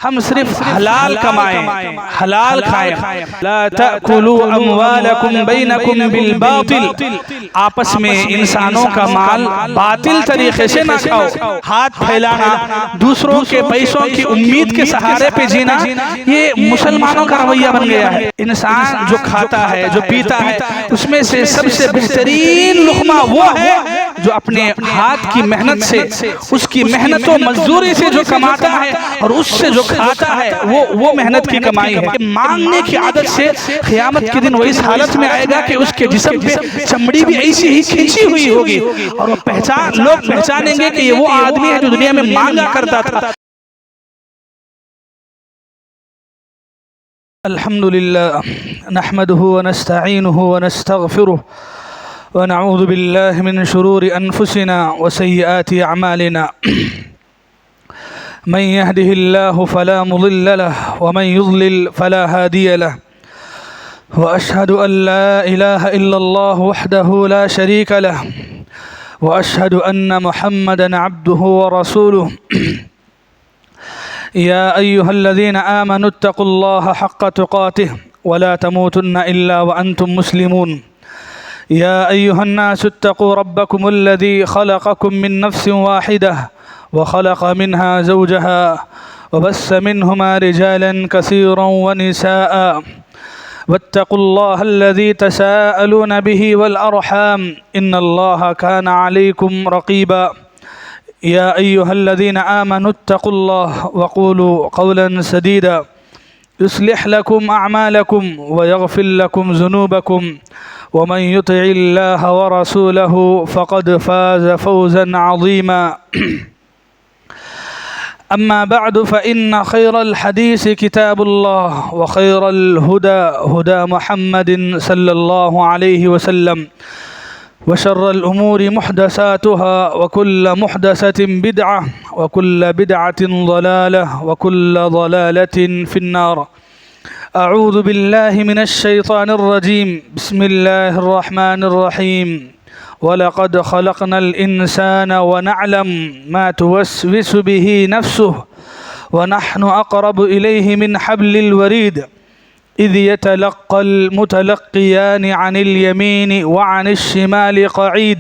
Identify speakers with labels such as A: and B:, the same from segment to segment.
A: ہم صرف حلال کمائیں، حلال کھائیں۔ لا تأکلوا اموالکم بینکم بالباطل، آپس میں انسانوں کا مال باطل طریقے سے نہ کھاؤ۔ ہاتھ پھیلانا، دوسروں کے پیسوں کی امید کے سہارے پہ جینا، یہ مسلمانوں کا رویہ بن گیا ہے۔ انسان جو کھاتا ہے، جو پیتا ہے، اس میں سے سب سے بہترین لقمہ وہ ہے جو اپنے ہاتھ کی محنت سے، اس کی محنت و مزدوری سے جو کماتا ہے اور اس سے جو کھاتا ہے، وہ محنت کی کمائی ہے۔ مانگنے کی عادت سے قیامت کے دن وہ اس حالت میں آئے گا کہ اس کے جسم پہ چمڑی بھی ایسی ہی کھینچی ہوئی ہوگی، اور لوگ پہچانیں گے کہ یہ وہ آدمی ہے جو دنیا میں مانگا کرتا تھا۔ الحمدللہ نحمدہ ونستعینہ ونستغفرہ ونعوذ باللہ من شرور انفسنا وسیئات اعمالنا، من يهده الله فلا مضل له ومن يضلل فلا هادي له، وأشهد أن لا إله إلا الله وحده لا شريك له، وأشهد أن محمدا عبده ورسوله، يا أيها الذين آمنوا اتقوا الله حق تقاته ولا تموتن إلا وأنتم مسلمون، يا أيها الناس اتقوا ربكم الذي خلقكم من نفس واحدة وخلق منها زوجها وبث منهما رجالا كثيرا ونساء، واتقوا الله الذي تساءلون به والأرحام إن الله كان عليكم رقيبا، يا أيها الذين آمنوا اتقوا الله وقولوا قولا سديدا يصلح لكم أعمالكم ويغفر لكم ذنوبكم، ومن يطع الله ورسوله فقد فاز فوزا عظيما. أما بعد فإن خير الحديث كتاب الله، وخير الهدى هدى محمد صلى الله عليه وسلم، وشر الأمور محدثاتها، وكل محدثة بدعة، وكل بدعة ضلالة، وكل ضلالة في النار. أعوذ بالله من الشيطان الرجيم. بسم الله الرحمن الرحيم. وَلَقَدْ خَلَقْنَا الْإِنسَانَ وَنَعْلَمُ مَا تُوَسْوِسُ بِهِ نَفْسُهُ وَنَحْنُ أَقْرَبُ إِلَيْهِ مِنْ حَبْلِ الْوَرِيدِ إِذْ يَتَلَقَّى الْمُتَلَقِّيَانِ عَنِ الْيَمِينِ وَعَنِ الشِّمَالِ قَعِيدٌ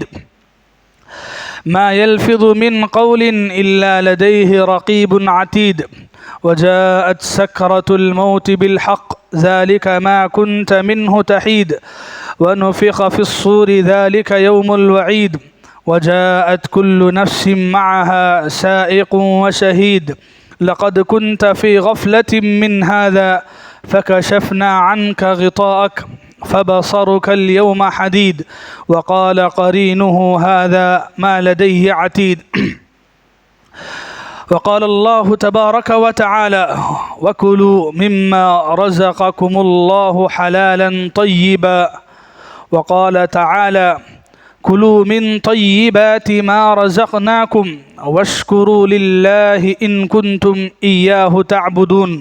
A: مَا يَلْفِظُ مِنْ قَوْلٍ إِلَّا لَدَيْهِ رَقِيبٌ عَتِيدٌ وَجَاءَتْ سَكْرَةُ الْمَوْتِ بِالْحَقِّ ذَلِكَ مَا كُنْتَ مِنْهُ تَحِيدُ ونفخ في الصور ذلك يوم الوعيد وجاءت كل نفس معها سائق وشهيد لقد كنت في غفلة من هذا فكشفنا عنك غطاءك فبصرك اليوم حديد وقال قرينه هذا ما لديه عتيد. وقال الله تبارك وتعالى وكلوا مما رزقكم الله حلالا طيبا، وقال تعالى كلوا من طيبات ما رزقناكم واشكروا لله إن كنتم إياه تعبدون.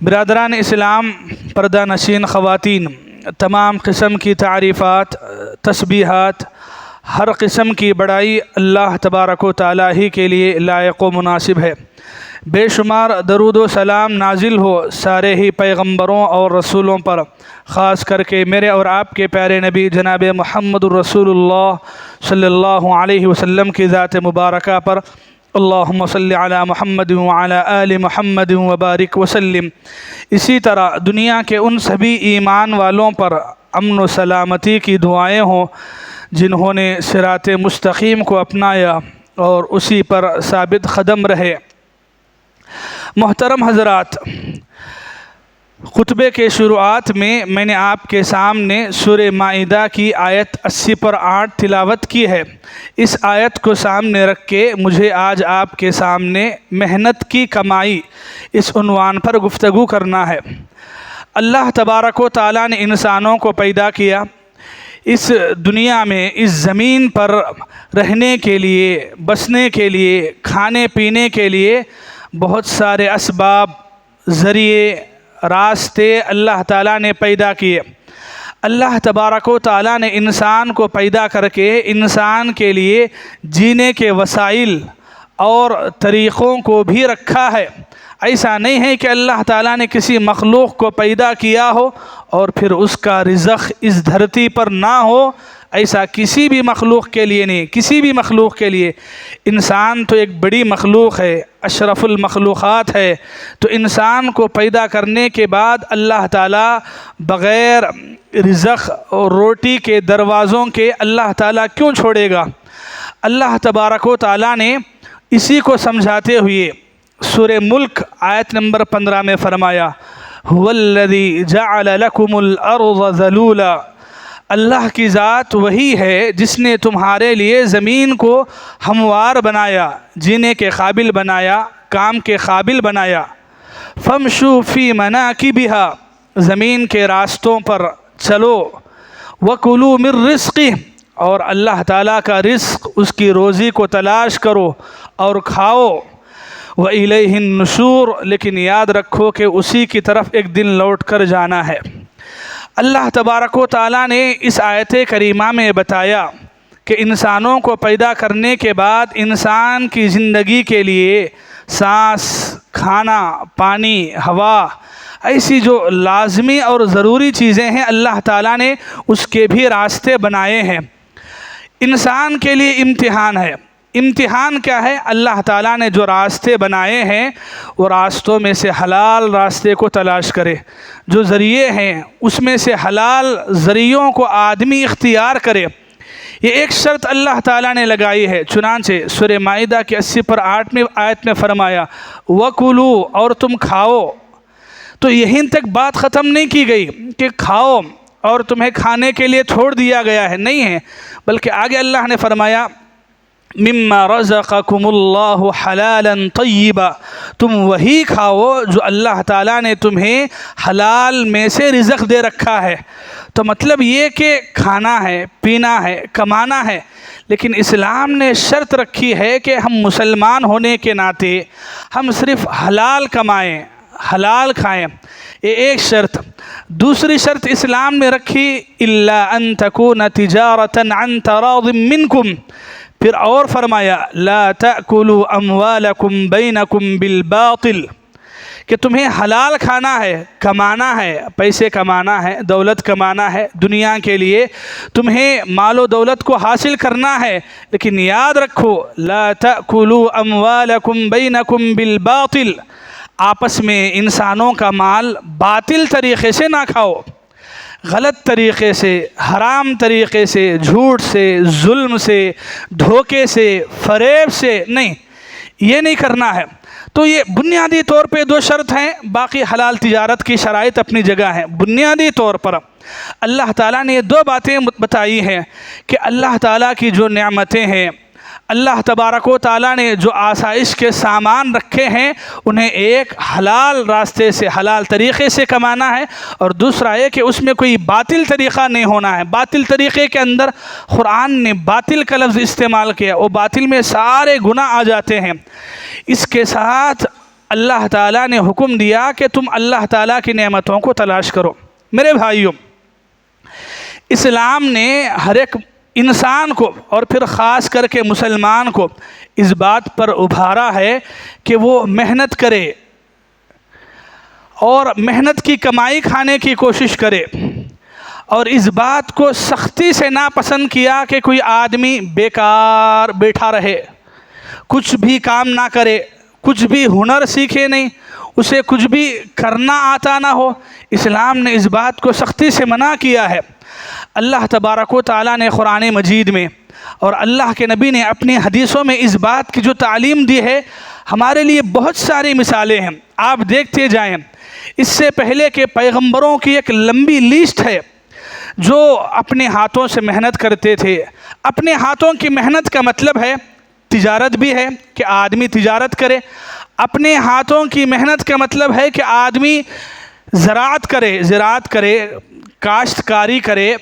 A: برادران اسلام، پردہ نشین خواتین، تمام قسم کی تعریفات، تسبیحات، ہر قسم کی بڑائی اللہ تبارک و تعالیٰ ہی کے لیے لائق و مناسب ہے۔ بے شمار درود و سلام نازل ہو سارے ہی پیغمبروں اور رسولوں پر، خاص کر کے میرے اور آپ کے پیارے نبی جناب محمد الرسول اللہ صلی اللہ علیہ وسلم کی ذات مبارکہ پر۔ اللہم صلی علی محمد وعلی آل محمد وبارک وسلم۔ اسی طرح دنیا کے ان سبھی ایمان والوں پر امن و سلامتی کی دعائیں ہوں جنہوں نے صراط مستقیم کو اپنایا اور اسی پر ثابت قدم رہے۔ محترم حضرات، خطبے کے شروعات میں نے آپ کے سامنے سورہ مائدہ کی آیت 80 پر 8 تلاوت کی ہے۔ اس آیت کو سامنے رکھ کے مجھے آج آپ کے سامنے محنت کی کمائی اس عنوان پر گفتگو کرنا ہے۔ اللہ تبارک و تعالیٰ نے انسانوں کو پیدا کیا، اس دنیا میں اس زمین پر رہنے کے لیے، بسنے کے لیے، کھانے پینے کے لیے بہت سارے اسباب، ذریعے، راستے اللہ تعالیٰ نے پیدا کیے۔ اللہ تبارک و تعالیٰ نے انسان کو پیدا کر کے انسان کے لیے جینے کے وسائل اور طریقوں کو بھی رکھا ہے۔ ایسا نہیں ہے کہ اللہ تعالیٰ نے کسی مخلوق کو پیدا کیا ہو اور پھر اس کا رزق اس دھرتی پر نہ ہو، ایسا کسی بھی مخلوق کے لیے نہیں، کسی بھی مخلوق کے لیے۔ انسان تو ایک بڑی مخلوق ہے، اشرف المخلوقات ہے، تو انسان کو پیدا کرنے کے بعد اللہ تعالیٰ بغیر رزق اور روٹی کے دروازوں کے اللہ تعالیٰ کیوں چھوڑے گا؟ اللہ تبارک و تعالیٰ نے اسی کو سمجھاتے ہوئے سورہ ملک آیت نمبر 15 میں فرمایا، هُوَ الَّذِي جَعَلَ لَكُمُ الْأَرْضَ ذَلُولًا، اللہ کی ذات وہی ہے جس نے تمہارے لیے زمین کو ہموار بنایا، جینے کے قابل بنایا، کام کے قابل بنایا۔ فَامْشُوا فِي مَنَاكِبِهَا، زمین کے راستوں پر چلو، وَكُلُوا مِن رِّزْقِهِ، اور اللہ تعالیٰ کا رزق، اس کی روزی کو تلاش کرو اور کھاؤ۔ وَإِلَيْهِ النُّشُورُ، لیکن یاد رکھو کہ اسی کی طرف ایک دن لوٹ کر جانا ہے۔ اللہ تبارک و تعالیٰ نے اس آیت کریمہ میں بتایا کہ انسانوں کو پیدا کرنے کے بعد انسان کی زندگی کے لیے سانس، کھانا، پانی، ہوا، ایسی جو لازمی اور ضروری چیزیں ہیں اللہ تعالیٰ نے اس کے بھی راستے بنائے ہیں۔ انسان کے لیے امتحان ہے۔ امتحان کیا ہے؟ اللہ تعالیٰ نے جو راستے بنائے ہیں وہ راستوں میں سے حلال راستے کو تلاش کرے، جو ذریعے ہیں اس میں سے حلال ذریعوں کو آدمی اختیار کرے۔ یہ ایک شرط اللہ تعالیٰ نے لگائی ہے، چنانچہ سورہ مائدہ کی 80 پر 8 آیت میں فرمایا، وَكُلُوا، اور تم کھاؤ۔ تو یہیں تک بات ختم نہیں کی گئی کہ کھاؤ اور تمہیں کھانے کے لیے چھوڑ دیا گیا ہے، نہیں ہے، بلکہ آگے اللہ نے فرمایا مما رزقکم اللہ حلالا طیبا، تم وہی کھاؤ جو اللہ تعالیٰ نے تمہیں حلال میں سے رزق دے رکھا ہے۔ تو مطلب یہ کہ کھانا ہے، پینا ہے، کمانا ہے، لیکن اسلام نے شرط رکھی ہے کہ ہم مسلمان ہونے کے ناطے ہم صرف حلال کمائیں، حلال کھائیں، یہ ایک شرط۔ دوسری شرط اسلام نے رکھی الا ان تکون تجارتا عن تراض منکم، پھر اور فرمایا لا تأکلوا اموالکم بینکم بالباطل، کہ تمہیں حلال کھانا ہے، کمانا ہے، پیسے کمانا ہے، دولت کمانا ہے، دنیا کے لیے تمہیں مال و دولت کو حاصل کرنا ہے، لیکن یاد رکھو لا تأکلوا اموالکم بینکم بالباطل، آپس میں انسانوں کا مال باطل طریقے سے نہ کھاؤ، غلط طریقے سے، حرام طریقے سے، جھوٹ سے، ظلم سے، دھوکے سے، فریب سے نہیں، یہ نہیں کرنا ہے۔ تو یہ بنیادی طور پہ دو شرط ہیں، باقی حلال تجارت کی شرائط اپنی جگہ ہیں۔ بنیادی طور پر اللہ تعالیٰ نے یہ دو باتیں بتائی ہیں کہ اللہ تعالیٰ کی جو نعمتیں ہیں، اللہ تبارک و تعالیٰ نے جو آسائش کے سامان رکھے ہیں، انہیں ایک حلال راستے سے، حلال طریقے سے کمانا ہے، اور دوسرا یہ کہ اس میں کوئی باطل طریقہ نہیں ہونا ہے۔ باطل طریقے کے اندر قرآن نے باطل کا لفظ استعمال کیا، وہ باطل میں سارے گناہ آ جاتے ہیں۔ اس کے ساتھ اللہ تعالیٰ نے حکم دیا کہ تم اللہ تعالیٰ کی نعمتوں کو تلاش کرو۔ میرے بھائیوں، اسلام نے ہر ایک انسان کو اور پھر خاص کر کے مسلمان کو اس بات پر ابھارا ہے کہ وہ محنت کرے اور محنت کی کمائی کھانے کی کوشش کرے، اور اس بات کو سختی سے ناپسند کیا کہ کوئی آدمی بیکار بیٹھا رہے، کچھ بھی کام نہ کرے، کچھ بھی ہنر سیکھے نہیں، اسے کچھ بھی کرنا آتا نہ ہو۔ اسلام نے اس بات کو سختی سے منع کیا ہے۔ اللہ تبارک و تعالیٰ نے قرآن مجید میں اور اللہ کے نبی نے اپنی حدیثوں میں اس بات کی جو تعلیم دی ہے، ہمارے لیے بہت ساری مثالیں ہیں، آپ دیکھتے جائیں۔ اس سے پہلے کہ پیغمبروں کی ایک لمبی لسٹ ہے جو اپنے ہاتھوں سے محنت کرتے تھے۔ اپنے ہاتھوں کی محنت کا مطلب ہے تجارت بھی ہے کہ آدمی تجارت کرے، اپنے ہاتھوں کی محنت کا مطلب ہے کہ آدمی زراعت کرے، کاشتکاری کرے،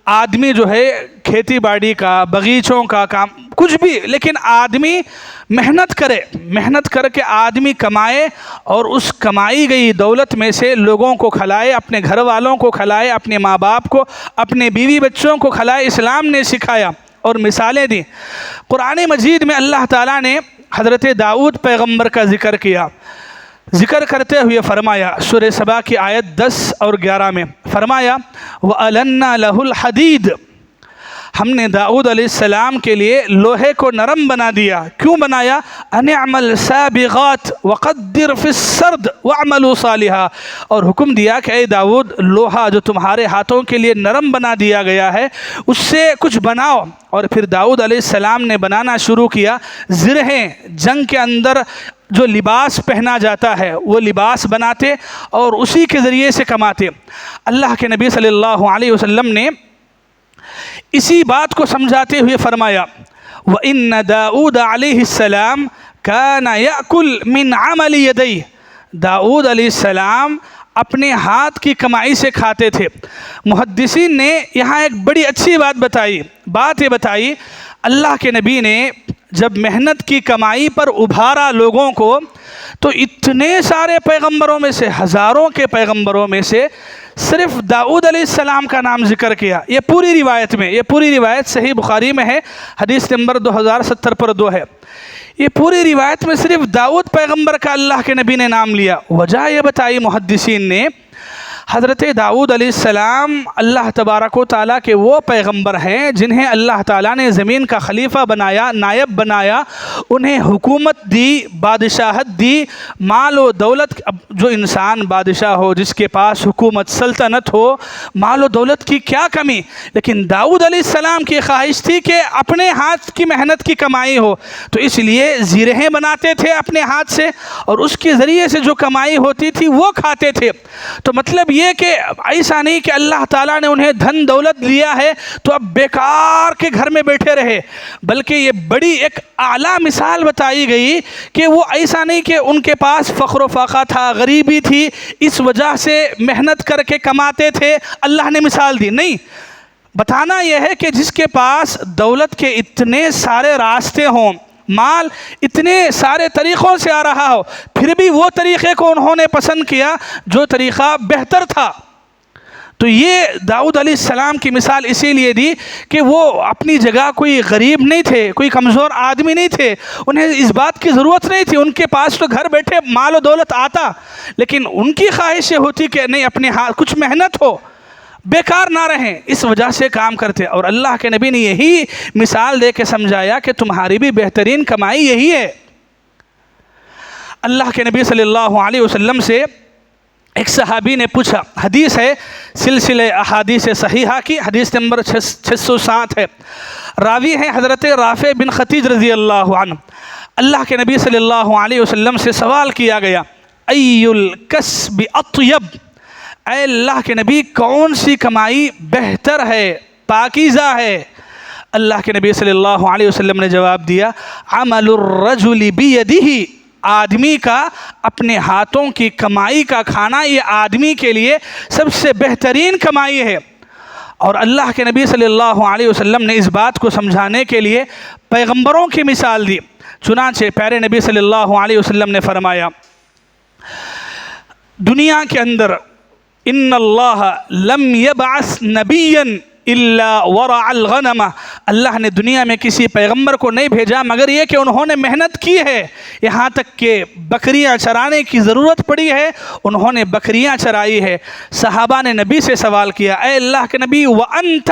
A: آدمی جو ہے کھیتی باڑی کا، باغیچوں کا کام، کچھ بھی، لیکن آدمی محنت کرے، محنت کر کے آدمی کمائے اور اس کمائی گئی دولت میں سے لوگوں کو کھلائے، اپنے گھر والوں کو کھلائے، اپنے ماں باپ کو، اپنے بیوی بچوں کو کھلائے۔ اسلام نے سکھایا اور مثالیں دی۔ قرآن مجید میں اللہ تعالیٰ نے حضرت داؤد پیغمبر کا ذکر کیا، ذکر کرتے ہوئے فرمایا سورہ سبا کی آیت 10 اور 11 میں فرمایا وَأَلَنَّا لَهُ الْحَدِيدِ، ہم نے داؤد علیہ السلام کے لیے لوہے کو نرم بنا دیا۔ کیوں بنایا؟ ان اعمل سابغات وقدر فی السرد واعملوا صالحا، اور حکم دیا کہ اے داؤد لوہا جو تمہارے ہاتھوں کے لیے نرم بنا دیا گیا ہے اس سے کچھ بناؤ۔ اور پھر داؤد علیہ السلام نے بنانا شروع کیا زرہیں، جنگ کے اندر جو لباس پہنا جاتا ہے وہ لباس بناتے اور اسی کے ذریعے سے کماتے۔ اللہ کے نبی صلی اللہ علیہ وسلم نے اسی بات کو سمجھاتے ہوئے فرمایا وَإِنَّ دَاؤُدَ عَلَيْهِ السَّلَامِ كَانَ يَأْكُلْ مِنْ عَمَلِ يَدَيْهِ، داؤد علیہ السلام اپنے ہاتھ کی کمائی سے کھاتے تھے۔ محدثین نے یہاں ایک بڑی اچھی بات یہ بتائی، اللہ کے نبی نے جب محنت کی کمائی پر ابھارا لوگوں کو تو اتنے سارے پیغمبروں میں سے، ہزاروں کے پیغمبروں میں سے صرف داؤد علیہ السلام کا نام ذکر کیا۔ یہ پوری روایت صحیح بخاری میں ہے، حدیث نمبر 2070 ہے۔ یہ پوری روایت میں صرف داؤد پیغمبر کا اللہ کے نبی نے نام لیا۔ وجہ یہ بتائی محدثین نے، حضرت داؤد علیہ السلام اللہ تبارک و تعالیٰ کے وہ پیغمبر ہیں جنہیں اللہ تعالیٰ نے زمین کا خلیفہ بنایا، نائب بنایا، انہیں حکومت دی، بادشاہت دی، مال و دولت۔ جو انسان بادشاہ ہو، جس کے پاس حکومت سلطنت ہو، مال و دولت کی کیا کمی، لیکن داؤد علیہ السلام کی خواہش تھی کہ اپنے ہاتھ کی محنت کی کمائی ہو، تو اس لیے زرہیں بناتے تھے اپنے ہاتھ سے اور اس کے ذریعے سے جو کمائی ہوتی تھی وہ کھاتے تھے۔ تو مطلب یہ کہ ایسا نہیں کہ اللہ تعالیٰ نے انہیں دھن دولت لیا ہے تو اب بیکار کے گھر میں بیٹھے رہے، بلکہ یہ بڑی ایک اعلیٰ مثال بتائی گئی کہ وہ ایسا نہیں کہ ان کے پاس فقر و فاقہ تھا، غریبی تھی، اس وجہ سے محنت کر کے کماتے تھے، اللہ نے مثال دی۔ نہیں، بتانا یہ ہے کہ جس کے پاس دولت کے اتنے سارے راستے ہوں، مال اتنے سارے طریقوں سے آ رہا ہو، پھر بھی وہ طریقے کو انہوں نے پسند کیا جو طریقہ بہتر تھا۔ تو یہ داؤد علیہ السلام کی مثال اسی لیے دی کہ وہ اپنی جگہ کوئی غریب نہیں تھے، کوئی کمزور آدمی نہیں تھے، انہیں اس بات کی ضرورت نہیں تھی، ان کے پاس تو گھر بیٹھے مال و دولت آتا، لیکن ان کی خواہش یہ ہوتی کہ نہیں، اپنے ہاتھ کچھ محنت ہو، بیکار نہ رہیں، اس وجہ سے کام کرتے۔ اور اللہ کے نبی نے یہی مثال دے کے سمجھایا کہ تمہاری بھی بہترین کمائی یہی ہے۔ اللہ کے نبی صلی اللہ علیہ وسلم سے ایک صحابی نے پوچھا، حدیث ہے سلسلہ احادیث صحیحہ کی، حدیث نمبر 607 ہے، راوی ہیں حضرت رافع بن خدیج رضی اللہ عنہ۔ اللہ کے نبی صلی اللہ علیہ وسلم سے سوال کیا گیا ای الکسب اطیب، اے اللہ کے نبی کون سی کمائی بہتر ہے، پاکیزہ ہے؟ اللہ کے نبی صلی اللہ علیہ وسلم نے جواب دیا عمل الرجل بیدہ، آدمی کا اپنے ہاتھوں کی کمائی کا کھانا یہ آدمی کے لیے سب سے بہترین کمائی ہے۔ اور اللہ کے نبی صلی اللہ علیہ وسلم نے اس بات کو سمجھانے کے لیے پیغمبروں کی مثال دی۔ چنانچہ پیارے نبی صلی اللہ علیہ وسلم نے فرمایا دنیا کے اندر ان اللہ لم یبعث نبیا الا ورع الغنم، اللہ نے دنیا میں کسی پیغمبر کو نہیں بھیجا مگر یہ کہ انہوں نے محنت کی ہے، یہاں تک کہ بکریاں چرانے کی ضرورت پڑی ہے انہوں نے بکریاں چرائی ہے۔ صحابہ نے نبی سے سوال کیا اے اللہ کے نبی وانت،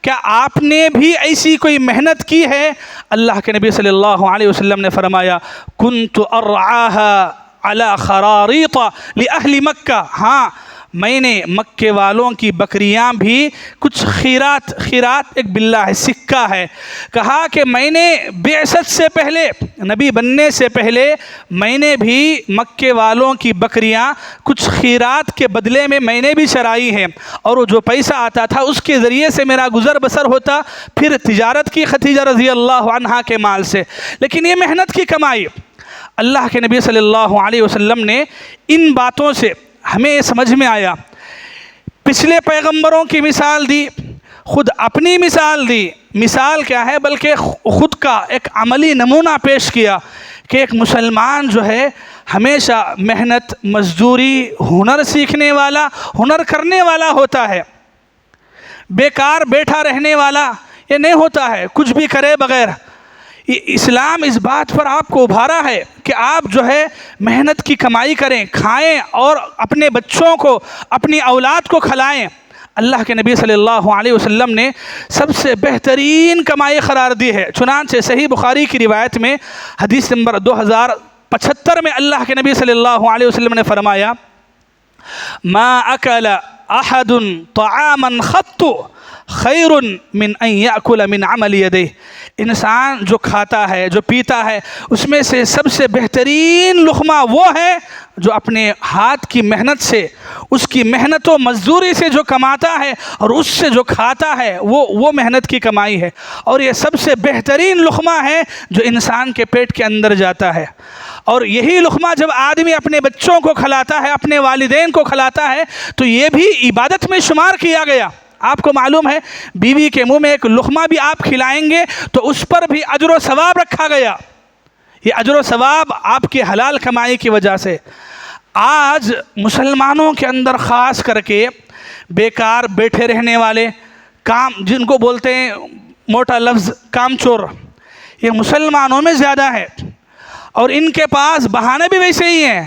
A: کیا آپ نے بھی ایسی کوئی محنت کی ہے؟ اللہ کے نبی صلی اللہ علیہ وسلم نے فرمایا کنت ارعاها على خراریط لأہل مکہ، ہاں میں نے مکے والوں کی بکریاں بھی کچھ خیرات ایک بلہ ہے، سکہ ہے، کہا کہ میں نے بعثت سے پہلے، نبی بننے سے پہلے میں نے بھی مکے والوں کی بکریاں کچھ خیرات کے بدلے میں نے بھی چرائی ہیں، اور وہ جو پیسہ آتا تھا اس کے ذریعے سے میرا گزر بسر ہوتا، پھر تجارت کی خدیجہ رضی اللہ عنہا کے مال سے۔ لیکن یہ محنت کی کمائی، اللہ کے نبی صلی اللہ علیہ وسلم نے ان باتوں سے ہمیں یہ سمجھ میں آیا، پچھلے پیغمبروں کی مثال دی، خود اپنی مثال دی، مثال کیا ہے بلکہ خود کا ایک عملی نمونہ پیش کیا کہ ایک مسلمان جو ہے ہمیشہ محنت، مزدوری، ہنر سیکھنے والا، ہنر کرنے والا ہوتا ہے، بیکار بیٹھا رہنے والا یہ نہیں ہوتا ہے، کچھ بھی کرے بغیر۔ اسلام اس بات پر آپ کو ابھارا ہے کہ آپ جو ہے محنت کی کمائی کریں، کھائیں اور اپنے بچوں کو، اپنی اولاد کو کھلائیں۔ اللہ کے نبی صلی اللہ علیہ وسلم نے سب سے بہترین کمائی قرار دی ہے، چنانچہ صحیح بخاری کی روایت میں حدیث نمبر 2075 میں اللہ کے نبی صلی اللہ علیہ وسلم نے فرمایا: ما اکل احد طعاما خط خیر من ان یاکل من عمل یدیہ۔ انسان جو کھاتا ہے، جو پیتا ہے، اس میں سے سب سے بہترین لقمہ وہ ہے جو اپنے ہاتھ کی محنت سے، اس کی محنت و مزدوری سے جو کماتا ہے اور اس سے جو کھاتا ہے وہ محنت کی کمائی ہے، اور یہ سب سے بہترین لقمہ ہے جو انسان کے پیٹ کے اندر جاتا ہے۔ اور یہی لقمہ جب آدمی اپنے بچوں کو کھلاتا ہے، اپنے والدین کو کھلاتا ہے، تو یہ بھی عبادت میں شمار کیا گیا۔ آپ کو معلوم ہے بیوی کے منہ میں ایک لقمہ بھی آپ کھلائیں گے تو اس پر بھی اجر و ثواب رکھا گیا۔ یہ اجر و ثواب آپ کی حلال کمائی کی وجہ سے۔ آج مسلمانوں کے اندر خاص کر کے بیکار بیٹھے رہنے والے، کام جن کو بولتے ہیں موٹا لفظ کام چور، یہ مسلمانوں میں زیادہ ہے، اور ان کے پاس بہانے بھی ویسے ہی ہیں۔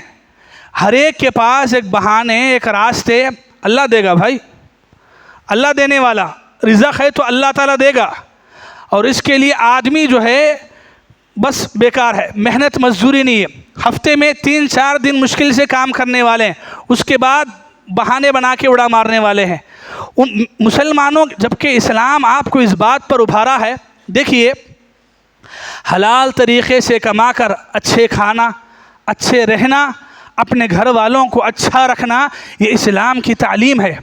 A: ہر ایک کے پاس ایک بہانے، ایک راستے۔ اللہ دے گا بھائی، اللہ دینے والا، رزق ہے تو اللہ تعالیٰ دے گا، اور اس کے لیے آدمی جو ہے بس بیکار ہے، محنت مزدوری نہیں ہے۔ ہفتے میں 3-4 دن مشکل سے کام کرنے والے ہیں، اس کے بعد بہانے بنا کے اڑا مارنے والے ہیں۔ ان مسلمانوں، جبکہ اسلام آپ کو اس بات پر ابھارا ہے، دیکھیے حلال طریقے سے کما کر اچھے کھانا، اچھے رہنا، اپنے گھر والوں کو اچھا رکھنا، یہ اسلام کی تعلیم ہے۔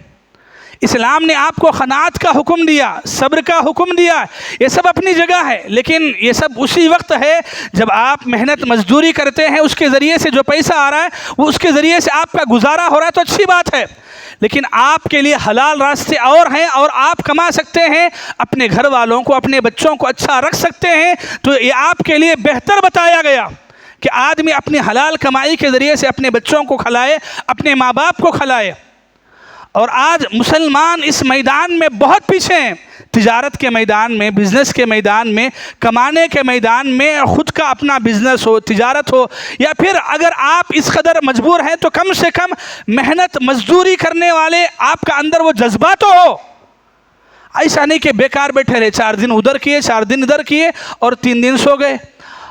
A: اسلام نے آپ کو قناعت کا حکم دیا، صبر کا حکم دیا، یہ سب اپنی جگہ ہے، لیکن یہ سب اسی وقت ہے جب آپ محنت مزدوری کرتے ہیں، اس کے ذریعے سے جو پیسہ آ رہا ہے وہ اس کے ذریعے سے آپ کا گزارا ہو رہا ہے تو اچھی بات ہے، لیکن آپ کے لیے حلال راستے اور ہیں، اور آپ کما سکتے ہیں، اپنے گھر والوں کو، اپنے بچوں کو اچھا رکھ سکتے ہیں، تو یہ آپ کے لیے بہتر بتایا گیا کہ آدمی اپنی حلال کمائی کے ذریعے سے اپنے بچوں کو کھلائے، اپنے ماں باپ کو کھلائے۔ اور آج مسلمان اس میدان میں بہت پیچھے ہیں، تجارت کے میدان میں، بزنس کے میدان میں، کمانے کے میدان میں، خود کا اپنا بزنس ہو، تجارت ہو، یا پھر اگر آپ اس قدر مجبور ہیں تو کم سے کم محنت مزدوری کرنے والے آپ کا اندر وہ جذبہ تو ہو۔ ایسا نہیں کہ بیکار بیٹھے رہے، 4 دن ادھر کیے، 4 دن ادھر کیے اور 3 دن سو گئے،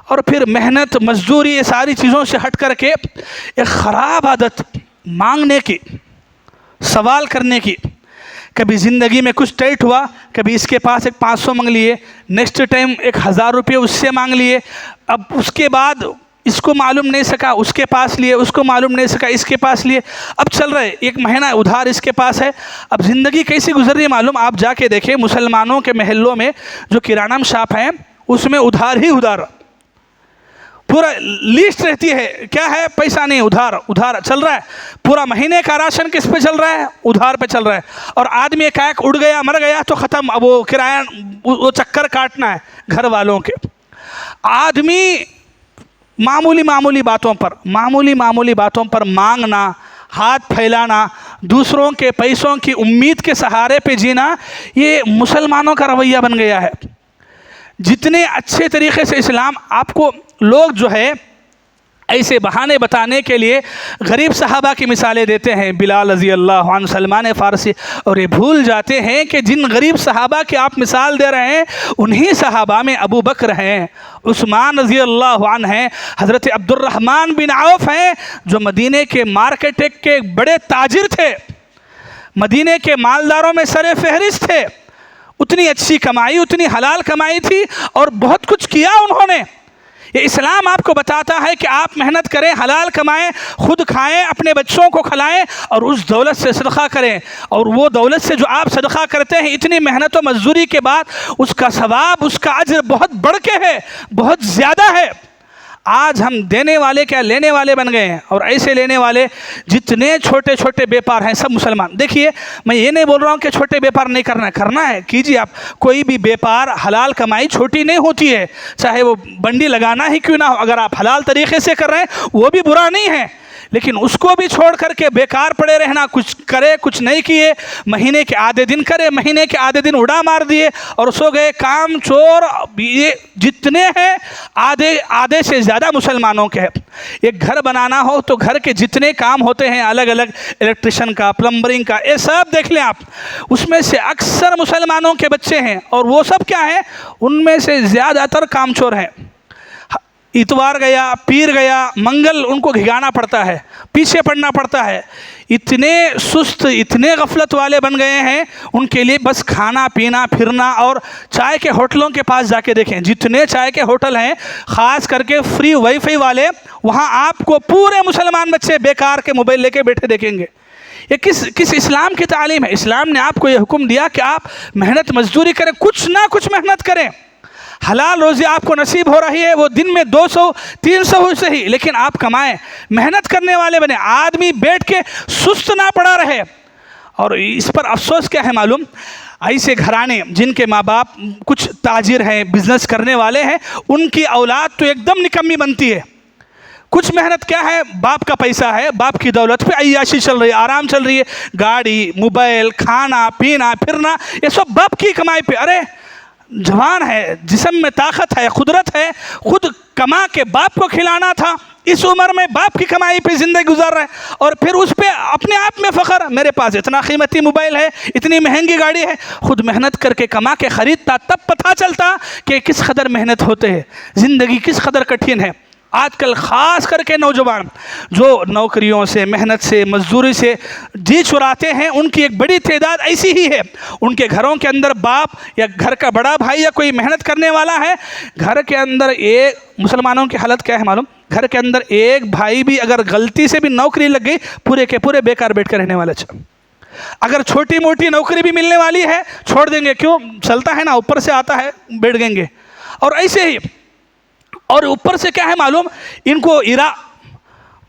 A: اور پھر محنت مزدوری یہ ساری چیزوں سے ہٹ کر کے ایک خراب عادت مانگنے کی، سوال کرنے کی۔ کبھی زندگی میں کچھ ٹائٹ ہوا، کبھی اس کے پاس ایک 500 مانگ لیے، نیکسٹ ٹائم ایک 1000 روپے اس سے مانگ لیے، اب اس کے بعد اس کو معلوم نہیں سکا اس کے پاس لیے، اس کو معلوم نہیں سکا اس کے پاس لیے، اب چل رہے 1 مہینہ ادھار اس کے پاس ہے۔ اب زندگی کیسی گزر رہی ہے معلوم؟ آپ جا کے دیکھیں مسلمانوں کے محلوں میں جو کرانہ شاپ ہیں اس میں ادھار ہی ادھار، پورا لیسٹ رہتی ہے، کیا ہے؟ پیسہ نہیں، ادھار ادھار چل رہا ہے، پورا مہینے کا راشن کس پہ چل رہا ہے؟ ادھار پہ چل رہا ہے، اور آدمی ایک اڑ گیا، مر گیا تو ختم، اب وہ کرایہ وہ چکر کاٹنا ہے گھر والوں کے۔ آدمی معمولی باتوں پر مانگنا، ہاتھ پھیلانا، دوسروں کے پیسوں کی امید کے سہارے پہ جینا، یہ مسلمانوں کا رویہ بن گیا ہے۔ جتنے اچھے طریقے سے اسلام آپ کو، لوگ جو ہے ایسے بہانے بتانے کے لیے غریب صحابہ کی مثالیں دیتے ہیں، بلال رضی اللہ عنہ، سلمان فارسی، اور یہ بھول جاتے ہیں کہ جن غریب صحابہ کی آپ مثال دے رہے ہیں انہی صحابہ میں ابو بکر ہیں، عثمان رضی اللہ عنہ ہیں، حضرت عبد الرحمن بن عوف ہیں، جو مدینے کے مارکیٹ کے بڑے تاجر تھے، مدینے کے مالداروں میں سر فہرست تھے، اتنی اچھی کمائی، اتنی حلال کمائی تھی، اور بہت کچھ کیا انہوں نے۔ یہ اسلام آپ کو بتاتا ہے کہ آپ محنت کریں، حلال کمائیں، خود کھائیں، اپنے بچوں کو کھلائیں، اور اس دولت سے صدقہ کریں، اور وہ دولت سے جو آپ صدقہ کرتے ہیں اتنی محنت و مزدوری کے بعد اس کا ثواب، اس کا اجر بہت بڑھ کے ہے، بہت زیادہ ہے۔ آج ہم دینے والے کیا لینے والے بن گئے ہیں، اور ایسے لینے والے جتنے چھوٹے چھوٹے بیپار ہیں سب مسلمان۔ دیکھیے میں یہ نہیں بول رہا ہوں کہ چھوٹے بیپار نہیں کرنا ہے، کیجیے آپ، کوئی بھی بیپار، حلال کمائی چھوٹی نہیں ہوتی ہے، چاہے وہ بنڈی لگانا ہی کیوں نہ ہو، اگر آپ حلال طریقے سے کر رہے ہیں وہ بھی برا نہیں ہے، لیکن اس کو بھی چھوڑ کر کے بیکار پڑے رہنا، کچھ کرے کچھ نہیں کیے، مہینے کے آدھے دن کرے، مہینے کے آدھے دن اڑا مار دیے اور سو گئے۔ کام چور یہ جتنے ہیں آدھے سے زیادہ مسلمانوں کے ہیں۔ ایک گھر بنانا ہو تو گھر کے جتنے کام ہوتے ہیں الگ الگ، الیکٹریشین کا، پلمبرنگ کا، یہ سب دیکھ لیں آپ، اس میں سے اکثر مسلمانوں کے بچے ہیں، اور وہ سب کیا ہیں؟ ان میں سے زیادہ تر کام چور ہیں۔ اتوار گیا، پیر گیا، منگل ان کو گھگانا پڑتا ہے، پیچھے پڑنا پڑتا ہے۔ اتنے سست، اتنے غفلت والے بن گئے ہیں، ان کے لیے بس کھانا پینا پھرنا۔ اور چائے کے ہوٹلوں کے پاس جا کے دیکھیں، جتنے چائے کے ہوٹل ہیں خاص کر کے فری وائی فائی والے، وہاں آپ کو پورے مسلمان بچے بیکار کے موبائل لے کے بیٹھے دیکھیں گے۔ یہ کس اسلام کی تعلیم ہے؟ اسلام نے آپ کو یہ حکم دیا کہ آپ محنت مزدوری کریں، کچھ نہ کچھ محنت کریں، حلال روزی آپ کو نصیب ہو رہی ہے، وہ دن میں 200 300 ہو صحیح، لیکن آپ کمائیں، محنت کرنے والے بنے۔ آدمی بیٹھ کے سست نہ پڑا رہے۔ اور اس پر افسوس کیا ہے معلوم؟ ایسے گھرانے جن کے ماں باپ کچھ تاجر ہیں، بزنس کرنے والے ہیں، ان کی اولاد تو ایک دم نکمی بنتی ہے۔ کچھ محنت کیا ہے؟ باپ کا پیسہ ہے، باپ کی دولت پہ عیاشی چل رہی ہے، آرام چل رہی ہے، گاڑی، موبائل، کھانا پینا پھرنا، یہ سب باپ کی کمائی پہ۔ ارے جوان ہے، جسم میں طاقت ہے، قدرت ہے، خود کما کے باپ کو کھلانا تھا، اس عمر میں باپ کی کمائی پہ زندگی گزار رہا ہے، اور پھر اس پہ اپنے آپ میں فخر، میرے پاس اتنا قیمتی موبائل ہے، اتنی مہنگی گاڑی ہے۔ خود محنت کر کے کما کے خریدتا، تب پتہ چلتا کہ کس قدر محنت ہوتے ہیں، زندگی کس قدر کٹھن ہے۔ آج کل خاص کر کے نوجوان جو نوکریوں سے، محنت سے، مزدوری سے جی چراتے ہیں، ان کی ایک بڑی تعداد ایسی ہی ہے۔ ان کے گھروں کے اندر باپ یا گھر کا بڑا بھائی یا کوئی محنت کرنے والا ہے، گھر کے اندر ایک، مسلمانوں کی حالت کیا ہے معلوم؟ گھر کے اندر ایک بھائی بھی اگر غلطی سے بھی نوکری لگ گئی، پورے کے پورے بیکار بیٹھ کر رہنے والا۔ اگر چھوٹی موٹی نوکری بھی ملنے والی ہے، چھوڑ دیں گے، کیوں؟ چلتا ہے نا، اوپر سے آتا ہے، بیٹھ گیں گے۔ اور ایسے ہی، اور اوپر سے کیا ہے معلوم؟ ان کو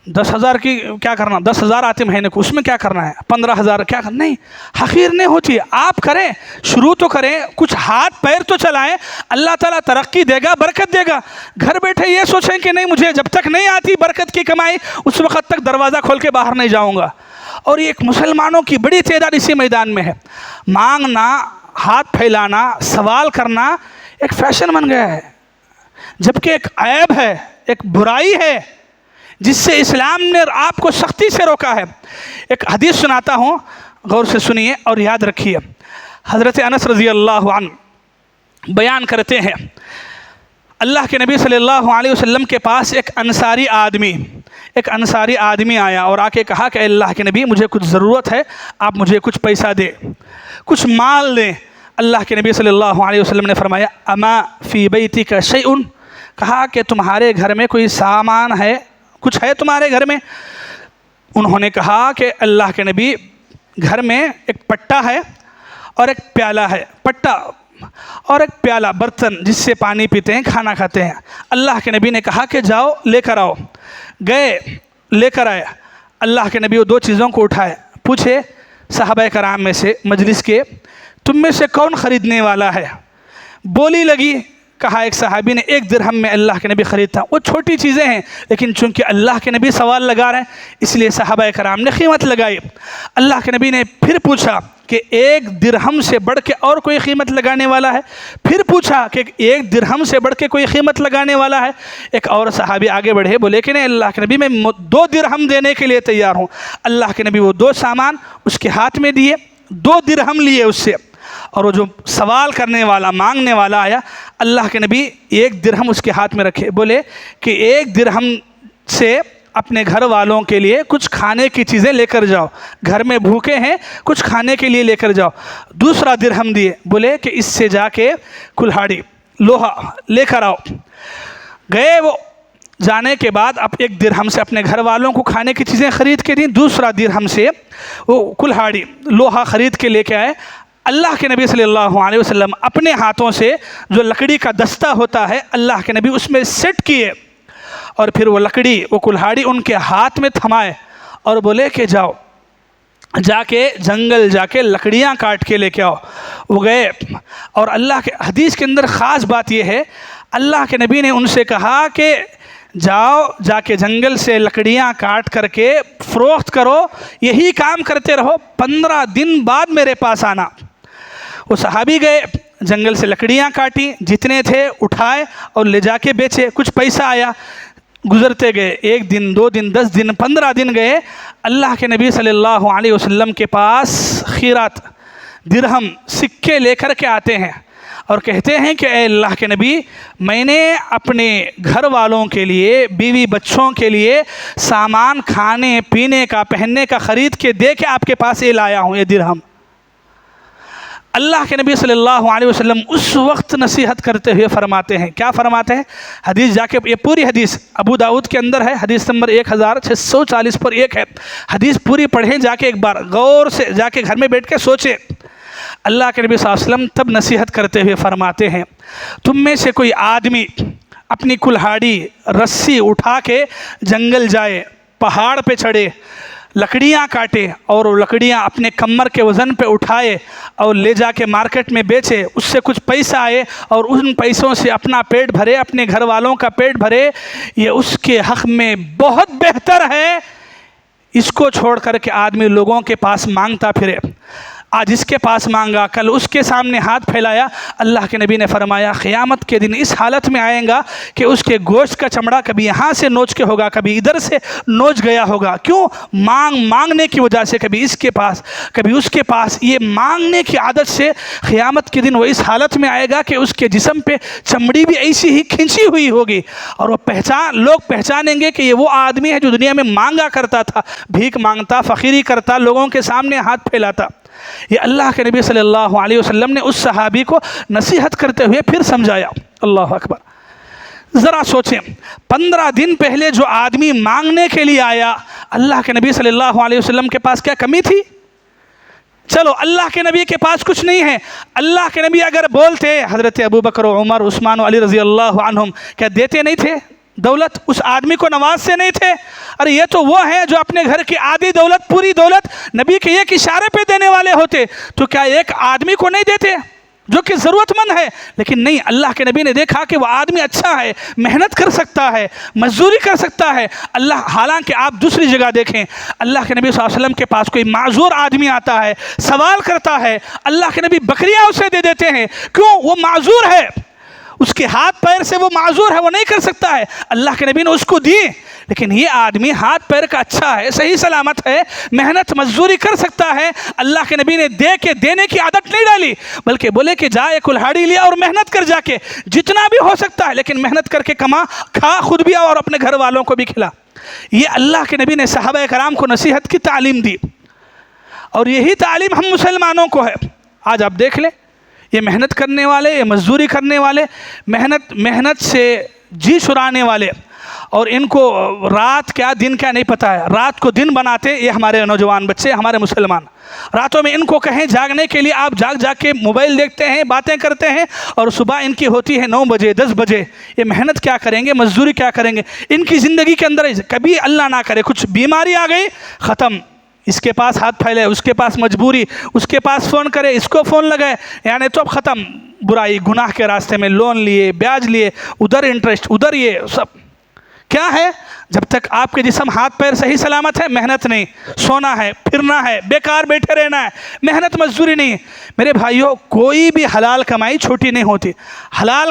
A: 10,000 کی کیا کرنا، 10,000 آتے مہینے کو، اس میں کیا کرنا ہے، 15,000 کیا کرنا؟ نہیں، حقیر نہیں ہوتی۔ آپ کریں، شروع تو کریں، کچھ ہاتھ پیر تو چلائیں، اللہ تعالیٰ ترقی دے گا، برکت دے گا۔ گھر بیٹھے یہ سوچیں کہ نہیں، مجھے جب تک نہیں آتی برکت کی کمائی، اس وقت تک دروازہ کھول کے باہر نہیں جاؤں گا۔ اور ایک مسلمانوں کی بڑی تعداد اسی میدان میں ہے۔ مانگنا، ہاتھ پھیلانا، سوال کرنا ایک فیشن بن گیا ہے، جبکہ ایک عیب ہے، ایک برائی ہے، جس سے اسلام نے آپ کو سختی سے روکا ہے۔ ایک حدیث سناتا ہوں، غور سے سنیے اور یاد رکھیے۔ حضرت انس رضی اللہ عنہ بیان کرتے ہیں، اللہ کے نبی صلی اللہ علیہ وسلم کے پاس ایک انصاری آدمی آیا اور آ کے کہا کہ اللہ کے نبی، مجھے کچھ ضرورت ہے، آپ مجھے کچھ پیسہ دیں، کچھ مال دیں۔ اللہ کے نبی صلی اللہ علیہ وسلم نے فرمایا، اما فی بیتک شیء، کہا کہ تمہارے گھر میں کوئی سامان ہے، کچھ ہے تمہارے گھر میں؟ انہوں نے کہا کہ اللہ کے نبی، گھر میں ایک پٹا ہے اور ایک پیالہ ہے، پٹا اور ایک پیالہ، برتن جس سے پانی پیتے ہیں، کھانا کھاتے ہیں۔ اللہ کے نبی نے کہا کہ جاؤ لے کر آؤ۔ گئے، لے کر آئے۔ اللہ کے نبی وہ دو چیزوں کو اٹھائے، پوچھے صحابہ کرام میں سے، مجلس کے، تم میں سے کون خریدنے والا ہے؟ بولی لگی، کہا ایک صحابی نے 1 درہم میں اللہ کے نبی خریدتا۔ وہ چھوٹی چیزیں ہیں، لیکن چونکہ اللہ کے نبی سوال لگا رہے ہیں، اس لیے صحابہ کرام نے قیمت لگائی۔ اللہ کے نبی نے پھر پوچھا کہ 1 درہم سے بڑھ کے اور کوئی قیمت لگانے والا ہے؟ پھر پوچھا کہ 1 درہم سے بڑھ کے کوئی قیمت لگانے والا ہے؟ ایک اور صحابی آگے بڑھے، بولے کہ نہیں اللہ کے نبی، میں 2 درہم دینے کے لیے تیار ہوں۔ اللہ کے نبی وہ 2 سامان اس کے ہاتھ میں دیے، 2 درہم لیے اس سے، اور وہ جو سوال کرنے والا، مانگنے والا آیا، اللہ کے نبی 1 درہم اس کے ہاتھ میں رکھے، بولے کہ 1 درہم سے اپنے گھر والوں کے لیے کچھ کھانے کی چیزیں لے کر جاؤ، گھر میں بھوکے ہیں، کچھ کھانے کے لیے لے کر جاؤ۔ دوسرا درہم دیے، بولے کہ اس سے جا کے کلہاڑی، لوہا لے کر آؤ۔ گئے، وہ جانے کے بعد اب 1 درہم سے اپنے گھر والوں کو کھانے کی چیزیں خرید کے دیں، دوسرا درہم سے وہ کلہاڑی، لوہا خرید کے لے کے آئے۔ اللہ کے نبی صلی اللہ علیہ وسلم اپنے ہاتھوں سے جو لکڑی کا دستہ ہوتا ہے، اللہ کے نبی اس میں سیٹ کیے، اور پھر وہ لکڑی، وہ کلہاڑی ان کے ہاتھ میں تھمائے اور بولے کہ جاؤ، جا کے جنگل جا کے لکڑیاں کاٹ کے لے کے آؤ۔ وہ گئے، اور اللہ کے حدیث کے اندر خاص بات یہ ہے، اللہ کے نبی نے ان سے کہا کہ جاؤ جا کے جنگل سے لکڑیاں کاٹ کر کے فروخت کرو، یہی کام کرتے رہو، 15 دن بعد میرے پاس آنا۔ وہ صحابی گئے، جنگل سے لکڑیاں کاٹی، جتنے تھے اٹھائے اور لے جا کے بیچے، کچھ پیسہ آیا، گزرتے گئے، 1 دن 2 دن 10 دن 15 دن گئے، اللہ کے نبی صلی اللہ علیہ وسلم کے پاس خیرات، درہم، سکے لے کر کے آتے ہیں اور کہتے ہیں کہ اے اللہ کے نبی، میں نے اپنے گھر والوں کے لیے، بیوی بچوں کے لیے سامان کھانے پینے کا پہننے کا خرید کے دے کے آپ کے پاس یہ لایا ہوں، یہ درہم۔ اللہ کے نبی صلی اللہ علیہ وسلم اس وقت نصیحت کرتے ہوئے فرماتے ہیں، کیا فرماتے ہیں؟ حدیث جا کے، یہ پوری حدیث ابو داؤد کے اندر ہے، حدیث نمبر 1640 پر 1 ہے، حدیث پوری پڑھیں جا کے، ایک بار غور سے جا کے گھر میں بیٹھ کے سوچیں۔ اللہ کے نبی صلی اللہ علیہ وسلم تب نصیحت کرتے ہوئے فرماتے ہیں، تم میں سے کوئی آدمی اپنی کلہاڑی رسی اٹھا کے جنگل جائے، پہاڑ پہ چڑھے، لکڑیاں کاٹے اور وہ لکڑیاں اپنے کمر کے وزن پہ اٹھائے اور لے جا کے مارکیٹ میں بیچے، اس سے کچھ پیسہ آئے اور ان پیسوں سے اپنا پیٹ بھرے، اپنے گھر والوں کا پیٹ بھرے، یہ اس کے حق میں بہت بہتر ہے۔ اس کو چھوڑ کر کے آدمی لوگوں کے پاس مانگتا پھرے، آج اس کے پاس مانگا، کل اس کے سامنے ہاتھ پھیلایا، اللہ کے نبی نے فرمایا قیامت کے دن اس حالت میں آئیں گا کہ اس کے گوشت کا چمڑا کبھی یہاں سے نوچ کے ہوگا، کبھی ادھر سے نوچ گیا ہوگا، کیوں؟ مانگنے کی وجہ سے، کبھی اس کے پاس کبھی اس کے پاس، یہ مانگنے کی عادت سے قیامت کے دن وہ اس حالت میں آئے گا کہ اس کے جسم پہ چمڑی بھی ایسی ہی کھنچی ہوئی ہوگی، اور وہ لوگ پہچانیں گے کہ یہ وہ آدمی ہے جو دنیا میں مانگا کرتا تھا، بھیک مانگتا، فقیری کرتا، لوگوں کے سامنے ہاتھ پھیلاتا۔ یہ اللہ کے نبی صلی اللہ علیہ وسلم نے اس صحابی کو نصیحت کرتے ہوئے پھر سمجھایا۔ اللہ اکبر، ذرا سوچیں، 15 دن پہلے جو آدمی مانگنے کے لیے آیا، اللہ کے نبی صلی اللہ علیہ وسلم کے پاس کیا کمی تھی؟ چلو اللہ کے نبی کے پاس کچھ نہیں ہے، اللہ کے نبی اگر بولتے، حضرت ابوبکر و عمر عثمان و علی رضی اللہ عنہم کیا دیتے نہیں تھے دولت؟ اس آدمی کو نواز سے نہیں تھے؟ ارے یہ تو وہ ہیں جو اپنے گھر کی آدھی دولت، پوری دولت نبی کے ایک اشارے پہ دینے والے ہوتے، تو کیا ایک آدمی کو نہیں دیتے جو کہ ضرورت مند ہے؟ لیکن نہیں، اللہ کے نبی نے دیکھا کہ وہ آدمی اچھا ہے، محنت کر سکتا ہے، مزدوری کر سکتا ہے۔ حالانکہ آپ دوسری جگہ دیکھیں، اللہ کے نبی صلی اللہ علیہ وسلم کے پاس کوئی معذور آدمی آتا ہے، سوال کرتا ہے، اللہ کے نبی بکریاں اسے دے دیتے ہیں، کیوں؟ وہ معذور ہے، اس کے ہاتھ پیر سے وہ معذور ہے، وہ نہیں کر سکتا ہے، اللہ کے نبی نے اس کو دی۔ لیکن یہ آدمی ہاتھ پیر کا اچھا ہے، صحیح سلامت ہے، محنت مزدوری کر سکتا ہے، اللہ کے نبی نے دینے کی عادت نہیں ڈالی، بلکہ بولے کہ جا ایک کلہاڑی لیا اور محنت کر، جا کے جتنا بھی ہو سکتا ہے، لیکن محنت کر کے کما، کھا خود بھی اور اپنے گھر والوں کو بھی کھلا۔ یہ اللہ کے نبی نے صحابہ کرام کو نصیحت کی تعلیم دی، اور یہی تعلیم ہم مسلمانوں کو ہے۔ آج آپ دیکھ لیں، یہ محنت کرنے والے، یہ مزدوری کرنے والے، محنت سے جی چھڑانے والے، اور ان کو رات کیا دن کیا نہیں پتہ ہے، رات کو دن بناتے یہ ہمارے نوجوان بچے، ہمارے مسلمان۔ راتوں میں ان کو کہیں جاگنے کے لیے، آپ جاگ کے موبائل دیکھتے ہیں، باتیں کرتے ہیں، اور صبح ان کی ہوتی ہے 9 بجے 10 بجے۔ یہ محنت کیا کریں گے، مزدوری کیا کریں گے؟ ان کی زندگی کے اندر کبھی اللہ نہ کرے کچھ بیماری آ گئی، ختم، اس کے پاس ہاتھ پھیلے، اس کے پاس مجبوری، اس کے پاس فون کرے، اس کو فون لگائے، یعنی تو اب ختم، برائی گناہ کے راستے میں لون لیے، بیاج لیے، ادھر انٹرسٹ، ادھر یہ سب کیا ہے؟ جب تک آپ کے جسم ہاتھ پیر صحیح سلامت ہے، محنت نہیں، سونا ہے، پھرنا ہے، بیکار بیٹھے رہنا ہے، محنت مزدوری نہیں۔ میرے بھائیوں، کوئی بھی حلال کمائی چھوٹی نہیں ہوتی، حلال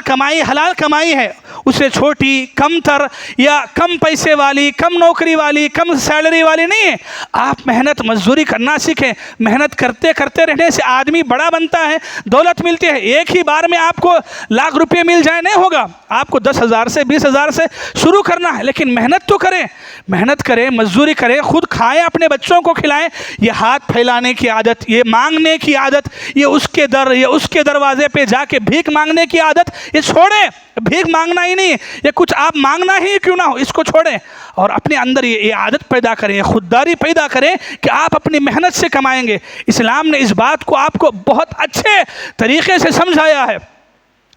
A: کمائی ہے، اسے چھوٹی، کم تر یا کم پیسے والی، کم نوکری والی، کم سیلری والی نہیں ہے۔ آپ محنت مزدوری کرنا سیکھیں، محنت کرتے رہنے سے آدمی بڑا بنتا ہے، دولت ملتی ہے۔ ایک ہی بار میں آپ کو لاکھ روپے مل جائے نہیں ہوگا، آپ کو 10,000 سے 20,000 سے شروع کرنا ہے، لیکن محنت تو کریں، محنت کریں، مزدوری کریں، خود کھائیں، اپنے بچوں کو کھلائیں۔ یہ ہاتھ پھیلانے کی عادت، یہ مانگنے کی عادت، یہ اس کے دروازے پہ جا کے بھیک مانگنے کی عادت، یہ چھوڑیں۔ بھیک مانگنا ہی نہیں، یہ کچھ آپ مانگنا ہی کیوں نہ ہو، اس کو چھوڑیں اور اپنے اندر یہ عادت پیدا کریں، یہ خودداری پیدا کریں کہ آپ اپنی محنت سے کمائیں گے۔ اسلام نے اس بات کو آپ کو بہت اچھے طریقے سے سمجھایا ہے۔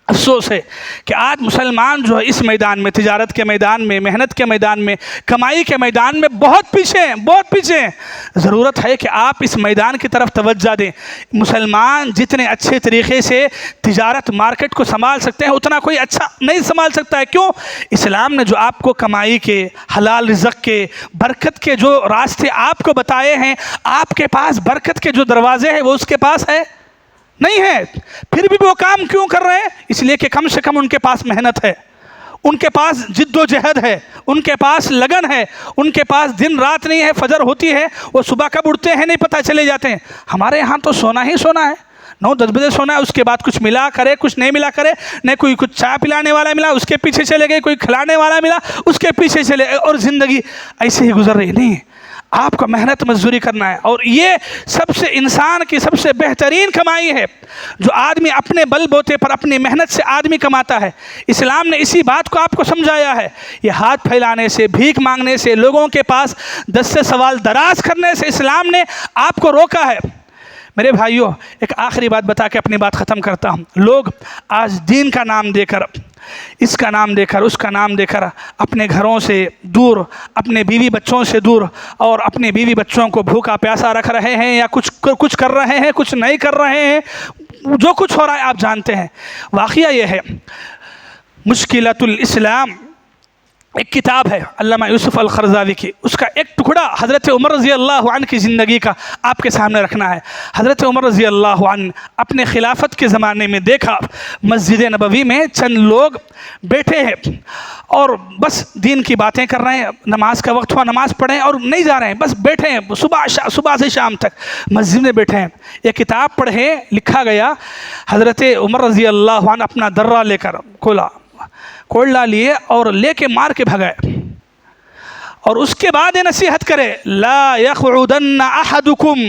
A: افسوس ہے کہ آج مسلمان جو ہے اس میدان میں، تجارت کے میدان میں، محنت کے میدان میں، کمائی کے میدان میں بہت پیچھے ہیں، بہت پیچھے ہیں۔ ضرورت ہے کہ آپ اس میدان کی طرف توجہ دیں۔ مسلمان جتنے اچھے طریقے سے تجارت مارکیٹ کو سنبھال سکتے ہیں اتنا کوئی اچھا نہیں سنبھال سکتا ہے۔ کیوں؟ اسلام نے جو آپ کو کمائی کے، حلال رزق کے، برکت کے جو راستے آپ کو بتائے ہیں، آپ کے پاس برکت کے جو دروازے ہیں وہ اس کے پاس ہے نہیں ہے، پھر بھی وہ کام کیوں کر رہے ہیں؟ اس لیے کہ کم سے کم ان کے پاس محنت ہے، ان کے پاس جد و جہد ہے، ان کے پاس لگن ہے، ان کے پاس دن رات نہیں ہے، فجر ہوتی ہے وہ صبح کب اٹھتے ہیں نہیں پتہ، چلے جاتے ہیں۔ ہمارے ہاں تو سونا ہی سونا ہے، 9-10 بجے سونا ہے، اس کے بعد کچھ ملا کرے کچھ نہیں ملا کرے، نہ کوئی کچھ چائے پلانے والا ملا اس کے پیچھے چلے گئے، کوئی کھلانے والا ملا اس کے پیچھے چلے گئے، اور زندگی ایسے ہی گزر رہی نہیں۔ آپ کو محنت مزدوری کرنا ہے، اور یہ سب سے انسان کی سب سے بہترین کمائی ہے جو آدمی اپنے بل بوتے پر اپنی محنت سے آدمی کماتا ہے۔ اسلام نے اسی بات کو آپ کو سمجھایا ہے۔ یہ ہاتھ پھیلانے سے، بھیک مانگنے سے، لوگوں کے پاس دس سے سوال دراز کرنے سے اسلام نے آپ کو روکا ہے۔ میرے بھائیوں، ایک آخری بات بتا کے اپنی بات ختم کرتا ہوں۔ لوگ آج دین کا نام دے کر، اس کا نام دے کر، اس کا نام دے کر اپنے گھروں سے دور، اپنے بیوی بچوں سے دور، اور اپنے بیوی بچوں کو بھوکا پیاسا رکھ رہے ہیں، یا کچھ کر رہے ہیں، کچھ نہیں کر رہے ہیں، جو کچھ ہو رہا ہے آپ جانتے ہیں۔ واقعہ یہ ہے، مشکلۃ الاسلام ایک کتاب ہے علامہ یوسف القرضاوی کی، اس کا ایک ٹکڑا حضرت عمر رضی اللہ عنہ کی زندگی کا آپ کے سامنے رکھنا ہے۔ حضرت عمر رضی اللہ عنہ اپنے خلافت کے زمانے میں دیکھا مسجد نبوی میں چند لوگ بیٹھے ہیں اور بس دین کی باتیں کر رہے ہیں، نماز کا وقت ہوا نماز پڑھیں اور نہیں جا رہے ہیں، بس بیٹھے ہیں صبح سے شام تک مسجد میں بیٹھے ہیں۔ یہ کتاب پڑھیں، لکھا گیا حضرت عمر رضی اللہ عنہ اپنا درہ لے کر کوڑلا لیے اور لے کے مار کے بھگائے، اور اس کے بعد یہ نصیحت کرے، لا یقعدن احدکم،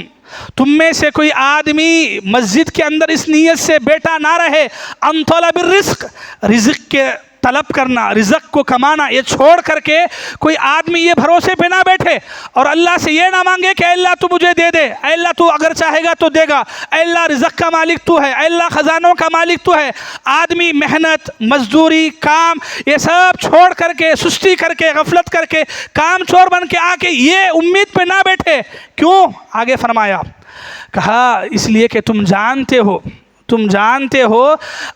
A: تم میں سے کوئی آدمی مسجد کے اندر اس نیت سے بیٹا نہ رہے، ان طلب الرزق، رزق کے طلب کرنا، رزق کو کمانا، یہ چھوڑ کر کے کوئی آدمی یہ بھروسے پہ نہ بیٹھے اور اللہ سے یہ نہ مانگے کہ اے اللہ تو مجھے دے دے، اے اللہ تو اگر چاہے گا تو دے گا، اے اللہ رزق کا مالک تو ہے، اے اللہ خزانوں کا مالک تو ہے۔ آدمی محنت، مزدوری، کام یہ سب چھوڑ کر کے، سستی کر کے، غفلت کر کے، کام چور بن کے آ کے یہ امید پہ نہ بیٹھے۔ کیوں؟ آگے فرمایا، کہا اس لیے کہ تم جانتے ہو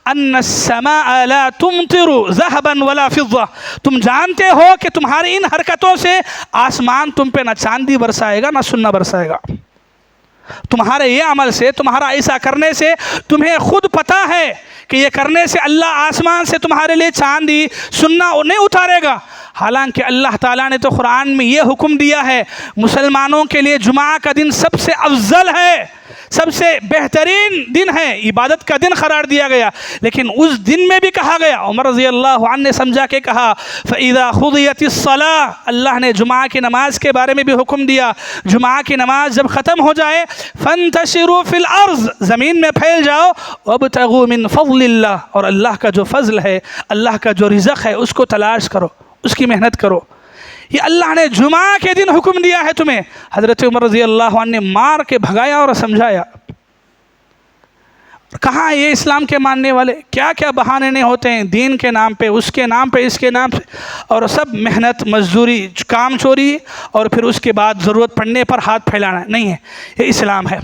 A: ان السماء لا تمطر ذهبا ولا فضة، تم جانتے ہو کہ تمہاری ان حرکتوں سے آسمان تم پہ نہ چاندی برسائے گا نہ سونا برسائے گا۔ تمہارے یہ عمل سے، تمہارا ایسا کرنے سے تمہیں خود پتہ ہے کہ یہ کرنے سے اللہ آسمان سے تمہارے لیے چاندی سونا نہیں اتارے گا۔ حالانکہ اللہ تعالیٰ نے تو قرآن میں یہ حکم دیا ہے، مسلمانوں کے لیے جمعہ کا دن سب سے افضل ہے، سب سے بہترین دن ہے، عبادت کا دن قرار دیا گیا، لیکن اس دن میں بھی کہا گیا، عمر رضی اللہ عنہ نے سمجھا کے کہا، فَإِذَا خُضِيَتِ الصَّلَاةِ، اللہ نے جمعہ کی نماز کے بارے میں بھی حکم دیا، جمعہ کی نماز جب ختم ہو جائے، فَانْتَشِرُوا فِي الْأَرْضِ، زمین میں پھیل جاؤ، وَابْتَغُوا مِنْ فَضْلِ اللَّهِ، اور اللہ کا جو فضل ہے، اللہ کا جو رزق ہے اس کو تلاش کرو، اس کی محنت کرو۔ یہ اللہ نے جمعہ کے دن حکم دیا ہے تمہیں۔ حضرت عمر رضی اللہ عنہ نے مار کے بھگایا اور سمجھایا۔ کہاں یہ اسلام کے ماننے والے کیا کیا بہانے نہیں ہوتے ہیں دین کے نام پہ، اس کے نام پہ، اس کے نام سے، اور سب محنت، مزدوری، کام چوری، اور پھر اس کے بعد ضرورت پڑنے پر ہاتھ پھیلانا نہیں ہے۔ یہ اسلام ہے۔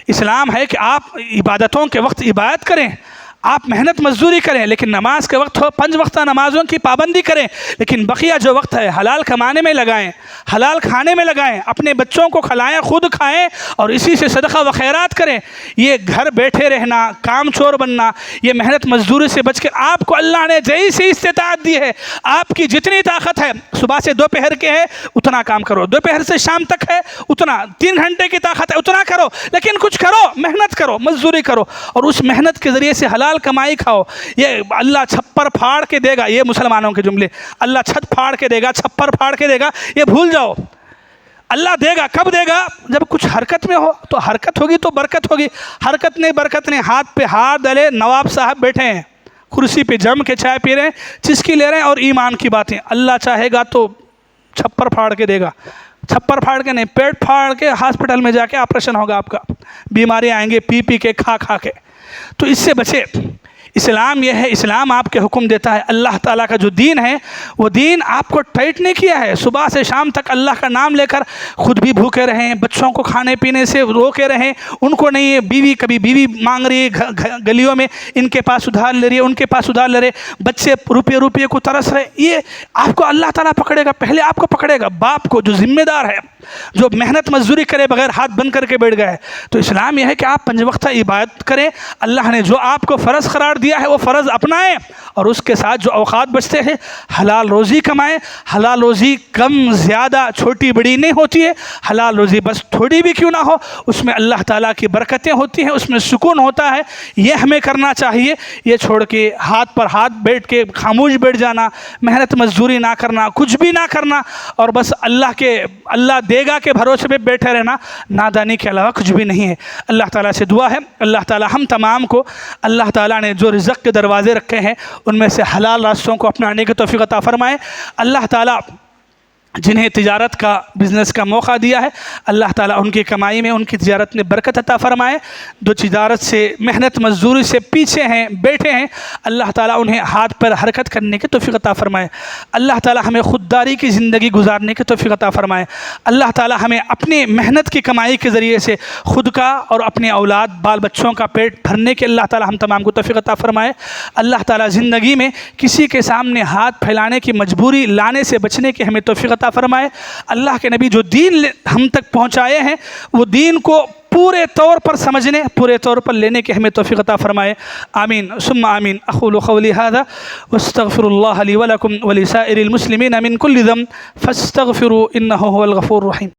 A: اسلام ہے کہ آپ عبادتوں کے وقت عبادت کریں، آپ محنت مزدوری کریں، لیکن نماز کے وقت ہو 5 وقتہ نمازوں کی پابندی کریں، لیکن بقیہ جو وقت ہے حلال کمانے میں لگائیں، حلال کھانے میں لگائیں، اپنے بچوں کو کھلائیں، خود کھائیں، اور اسی سے صدقہ و خیرات کریں۔ یہ گھر بیٹھے رہنا، کام چور بننا، یہ محنت مزدوری سے بچ کر آپ کو اللہ نے جیسی استطاعت دی ہے، آپ کی جتنی طاقت ہے، صبح سے دوپہر کے ہے اتنا کام کرو، دوپہر سے شام تک ہے اتنا، 3 گھنٹے کی طاقت ہے اتنا کرو، لیکن کچھ کرو، محنت کرو، مزدوری کرو، اور اس محنت کے ذریعے سے حلال کمائی کھاؤ۔ یہ اللہ چھپر پھاڑ کے دے گا، یہ مسلمانوں کے جملے، اللہ چھت پھاڑ کے دے گا، چھپر پھاڑ کے دے گا، یہ بھول جاؤ۔ اللہ دے گا کب دے گا؟ جب کچھ حرکت میں ہو، تو حرکت ہوگی تو برکت ہوگی، حرکت نہیں برکت نہیں۔ ہاتھ پہ ہاتھ ڈلے، نواب صاحب بیٹھے ہیں کرسی پہ جم کے چائے پی رہے ہیں، چسکی لے رہے ہیں اور ایمان کی باتیں، اللہ چاہے گا تو چھپر پھاڑ کے دے گا، چھپر پھاڑ کے نہیں، پیٹ پھاڑ کے ہاسپٹل میں جا کے آپریشن ہوگا آپ کا، بیماریاں آئیں گے پی پی کے، کھا کھا کے۔ تو اس سے بچے، اسلام یہ ہے، اسلام آپ کے حکم دیتا ہے، اللہ تعالیٰ کا جو دین ہے وہ دین آپ کو ٹائٹ نہیں کیا ہے۔ صبح سے شام تک اللہ کا نام لے کر خود بھی بھوکے رہیں، بچوں کو کھانے پینے سے روکے رہیں، ان کو نہیں، بیوی کبھی بیوی مانگ رہی ہے گلیوں میں، ان کے پاس ادھار لے رہی ہے، ان کے پاس ادھار لے رہے، بچے روپے کو ترس رہے، یہ آپ کو اللہ تعالیٰ پکڑے گا، پہلے آپ کو پکڑے گا، باپ کو جو ذمہ دار ہے، جو محنت مزدوری کرے بغیر ہاتھ بند کر کے بیٹھ گئے۔ تو اسلام یہ ہے کہ آپ 5 وقتہ عبادت کریں، اللہ نے جو آپ کو فرض قرار دیا ہے وہ فرض اپنائیں، اور اس کے ساتھ جو اوقات بچتے ہیں حلال روزی کمائیں۔ حلال روزی کم زیادہ چھوٹی بڑی نہیں ہوتی ہے، حلال روزی بس تھوڑی بھی کیوں نہ ہو، اس میں اللہ تعالیٰ کی برکتیں ہوتی ہیں، اس میں سکون ہوتا ہے، یہ ہمیں کرنا چاہیے۔ یہ چھوڑ کے ہاتھ پر ہاتھ بیٹھ کے خاموش بیٹھ جانا، محنت مزدوری نہ کرنا، کچھ بھی نہ کرنا، اور بس اللہ دے گا کے بھروسے پہ بیٹھے رہنا، نادانی کے علاوہ کچھ بھی نہیں ہے۔ اللہ تعالیٰ سے دعا ہے اللہ تعالیٰ ہم تمام کو، اللہ تعالیٰ نے جو رزق کے دروازے رکھے ہیں ان میں سے حلال راستوں کو اپنانے کی توفیق عطا فرمائے۔ اللہ تعالیٰ جنہیں تجارت کا بزنس کا موقع دیا ہے، اللہ تعالیٰ ان کی کمائی میں ان کی تجارت میں برکت عطا فرمائے۔ جو تجارت سے محنت مزدوری سے پیچھے ہیں بیٹھے ہیں، اللہ تعالیٰ انہیں ہاتھ پر حرکت کرنے کی توفیق عطا فرمائے۔ اللہ تعالیٰ ہمیں خودداری کی زندگی گزارنے کی توفیق عطا فرمائے۔ اللہ تعالیٰ ہمیں اپنی محنت کی کمائی کے ذریعے سے خود کا اور اپنے اولاد بال بچوں کا پیٹ بھرنے کے اللہ تعالیٰ ہم تمام کو توفیق عطا فرمائے۔ اللہ تعالیٰ زندگی میں کسی کے سامنے ہاتھ پھیلانے کی مجبوری لانے سے بچنے کی ہمیں توفیق عطا فرمائے۔ اللہ کے نبی جو دین ہم تک پہنچائے ہیں وہ دین کو پورے طور پر سمجھنے، پورے طور پر لینے کی ہمیں توفیق عطا فرمائے۔ آمین ثم آمین۔ اقول قولی هذا واستغفر الله لي ولكم ولسائر المسلمين من كل ذنب فاستغفروا انه هو الغفور الرحيم۔